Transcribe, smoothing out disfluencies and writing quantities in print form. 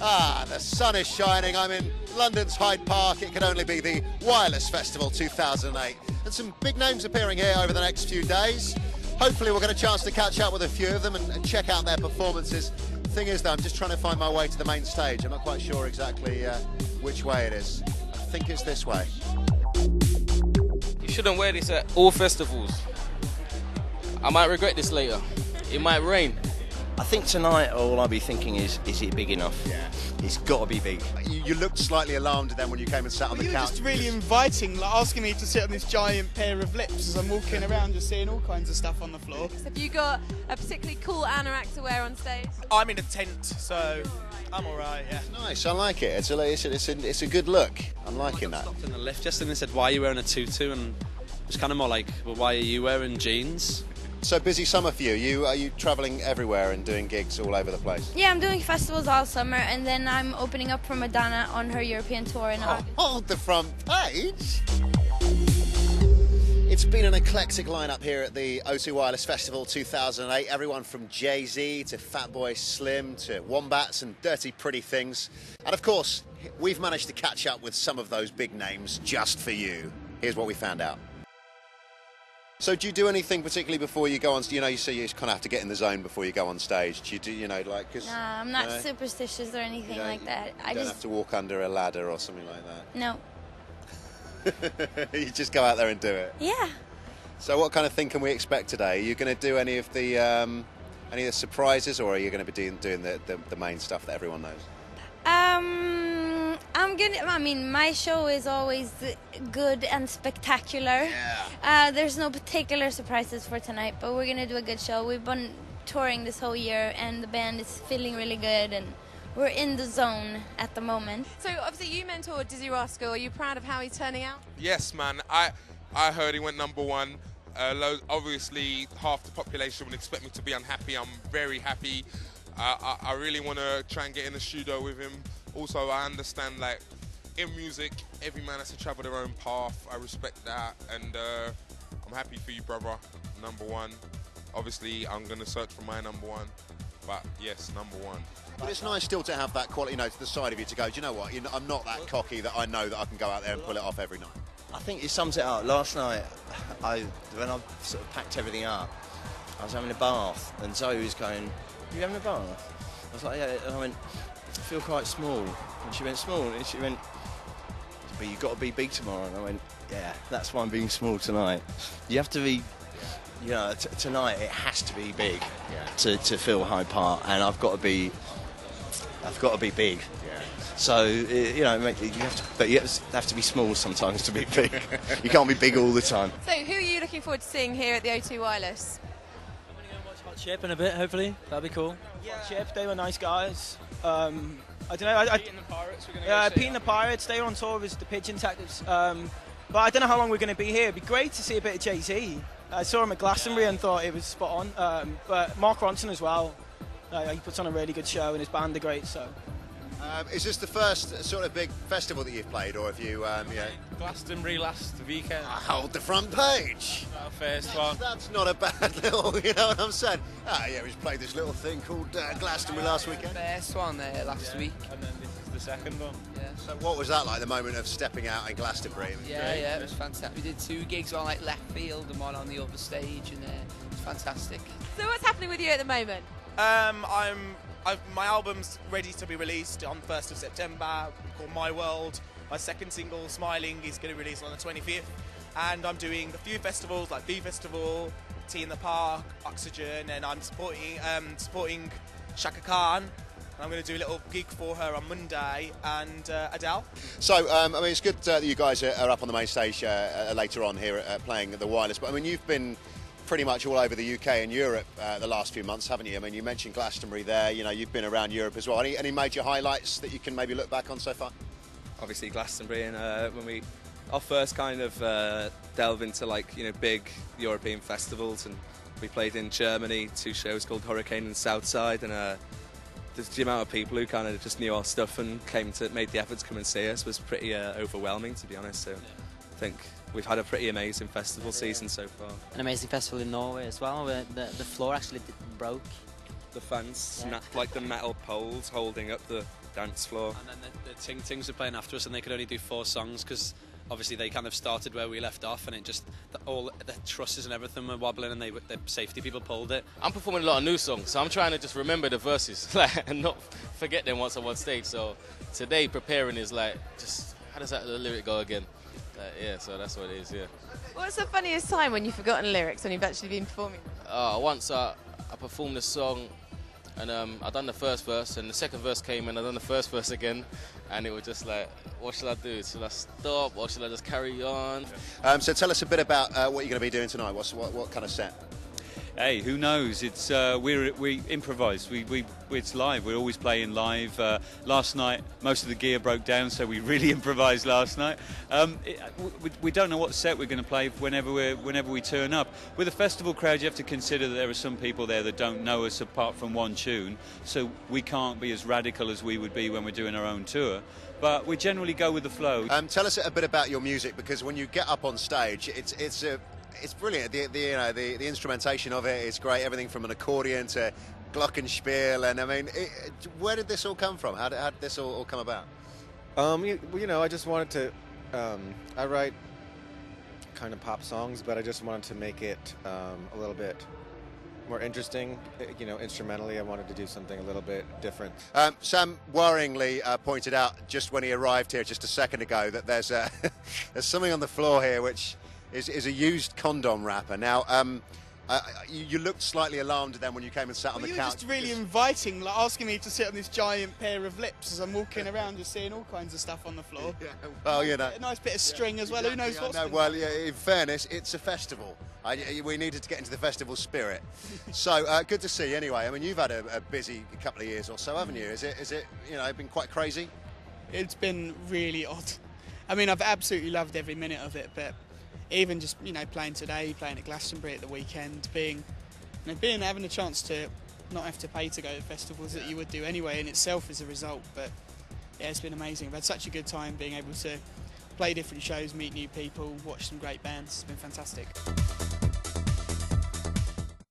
Ah, the sun is shining. I'm in London's Hyde Park. It can only be the Wireless Festival 2008. And some big names appearing here over the next few days. Hopefully we'll get a chance to catch up with a few of them and check out their performances. The thing is though, I'm just trying to find my way to the main stage. I'm not quite sure exactly which way it is. I think it's this way. You shouldn't wear this at all festivals. I might regret this later. It might rain. I think tonight all I'll be thinking is it big enough? Yeah. It's got to be big. You looked slightly alarmed then when you came and sat on the You were couch. just really inviting, like asking me to sit on this giant pair of lips as I'm walking around just seeing all kinds of stuff on the floor. Have you got a particularly cool anorak to wear on stage? I'm in a tent, so I'm alright, yeah. Nice, I like it. It's a good look. I'm liking that. Stopped in the lift yesterday and they said, why are you wearing a tutu? And it was kind of more like, well, why are you wearing jeans? So busy summer for you. Are you travelling everywhere and doing gigs all over the place? Yeah, I'm doing festivals all summer, and then I'm opening up for Madonna on her European tour in August. Hold the front page. It's been an eclectic lineup here at the O2 Wireless Festival 2008. Everyone from Jay-Z to Fatboy Slim to Wombats and Dirty Pretty Things. And of course, we've managed to catch up with some of those big names just for you. Here's what we found out. So do you do anything particularly before you go on? You know, you say you kind of have to get in the zone before you go on stage. Do you do, you know, like? Cause, Nah, I'm not superstitious or anything like that. You don't have to walk under a ladder or something like No. that. You just go out there and do it. Yeah. So what kind of thing can we expect today? Are you going to do any of the surprises, or are you going to be doing the main stuff that everyone knows? I mean, my show is always good and spectacular. Yeah. There's no particular surprises for tonight, but we're gonna do a good show. We've been touring this whole year, and the band is feeling really good, and we're in the zone at the moment. So obviously you mentored Dizzy Rascal. Are you proud of how he's turning out? Yes, man. I heard he went #1. Obviously, half the population would expect me to be unhappy. I'm very happy. I really want to try and get in the studio with him. Also, I understand, like, in music, every man has to travel their own path. I respect that, and I'm happy for you, brother. #1. Obviously, I'm going to search for my #1, but yes, #1. But it's nice still to have that quality, you know, to the side of you to go, do you know what, I'm not that cocky that I know that I can go out there and pull it off every night. I think it sums it up. Last night, when I sort of packed everything up, I was having a bath, and Zoe was going, "Are you having a bath?" I was like, "Yeah," and I went, "I feel quite small." And she went, "Small?" And she went, "But you've got to be big tomorrow." And I went, "Yeah, that's why I'm being small tonight." You have to be, you know, tonight it has to be big to fill Hyde Park, and I've got to be big. Yeah. So, you know, you have to be small sometimes to be big. You can't be big all the time. So who are you looking forward to seeing here at the O2 Wireless? I'm going to go and watch Hot Chip in a bit, hopefully. That'd be cool. Yeah, Chip, they were nice guys. I don't know. Pete and the Pirates, we're going to go Pete and the Pirates, they were on tour with the Pigeon Tactics. But I don't know how long we're going to be here. It'd be great to see a bit of Jay-Z. I saw him at Glastonbury and thought it was spot on. But Mark Ronson as well. He puts on a really good show, and his band are great. So. Is this the first sort of big festival that you've played, or have you, Glastonbury last weekend. Hold the front page! Our first one. That's not a bad little, you know what I'm saying? Yeah, we just played this little thing called Glastonbury last weekend. First one there last week. And then this is the second one. Yeah. So what was that like, the moment of stepping out in Glastonbury? Yeah, it was fantastic. We did 2 gigs, one like left field and one on the other stage, and it was fantastic. So what's happening with you at the moment? My album's ready to be released on 1st of September, called My World. My second single, Smiling, is going to be released on the 25th. And I'm doing a few festivals like Bee Festival, Tea in the Park, Oxygen, and I'm supporting Shaka Khan. I'm going to do a little gig for her on Monday, and Adele. So, I mean, it's good that you guys are up on the main stage later on here playing the Wireless, but I mean, you've been pretty much all over the UK and Europe the last few months, haven't you? I mean, you mentioned Glastonbury there, you know, you've been around Europe as well. Any major highlights that you can maybe look back on so far? Obviously Glastonbury, and when our first kind of delve into, like, you know, big European festivals, and we played in Germany, 2 shows called Hurricane and Southside, and the amount of people who kind of just knew our stuff and made the effort to come and see us was pretty overwhelming, to be honest. So I think we've had a pretty amazing festival season so far. An amazing festival in Norway as well, where the floor actually broke the fans snapped like the metal poles holding up the dance floor. And then the Ting Tings were playing after us, and they could only do 4 songs because obviously they kind of started where we left off, and it just all the trusses and everything were wobbling, and the safety people pulled it. I'm performing a lot of new songs, so I'm trying to just remember the verses and not forget them once I'm on stage. So today preparing is like, just how does that lyric go again? Yeah, so that's what it is. Yeah. What's the funniest time when you've forgotten lyrics when you've actually been performing? Once I performed a song, and I done the first verse, and the second verse came, and I done the first verse again, and it was just like, what should I do? Should I stop, or should I just carry on? So tell us a bit about what you're going to be doing tonight. What kind of set? Hey, who knows? It's we improvise. It's live. We're always playing live. Last night, most of the gear broke down, so we really improvised last night. We don't know what set we're going to play whenever we turn up. With a festival crowd, you have to consider that there are some people there that don't know us apart from one tune, so we can't be as radical as we would be when we're doing our own tour. But we generally go with the flow. Tell us a bit about your music, because when you get up on stage, it's brilliant. The instrumentation of it is great. Everything from an accordion to glockenspiel, and I mean, where did this all come from? How did this all come about? I just wanted to. I write kind of pop songs, but I just wanted to make it a little bit more interesting. Instrumentally, I wanted to do something a little bit different. Sam worryingly pointed out just when he arrived here just a second ago that there's something on the floor here which is a used condom wrapper. Now, you looked slightly alarmed then when you came and sat on the couch. You were just really inviting, like asking me to sit on this giant pair of lips as I'm walking around, just seeing all kinds of stuff on the floor. Yeah, well, a nice bit of string as well. Exactly, Who knows what's no, well, yeah, in fairness, it's a festival. We needed to get into the festival spirit. So good to see you anyway. I mean, you've had a busy couple of years or so, haven't you? Is it been quite crazy? It's been really odd. I mean, I've absolutely loved every minute of it, but even just playing today, playing at Glastonbury at the weekend, having a chance to not have to pay to go to festivals that you would do anyway in itself as a result. But yeah, it's been amazing. I've had such a good time being able to play different shows, meet new people, watch some great bands. It's been fantastic.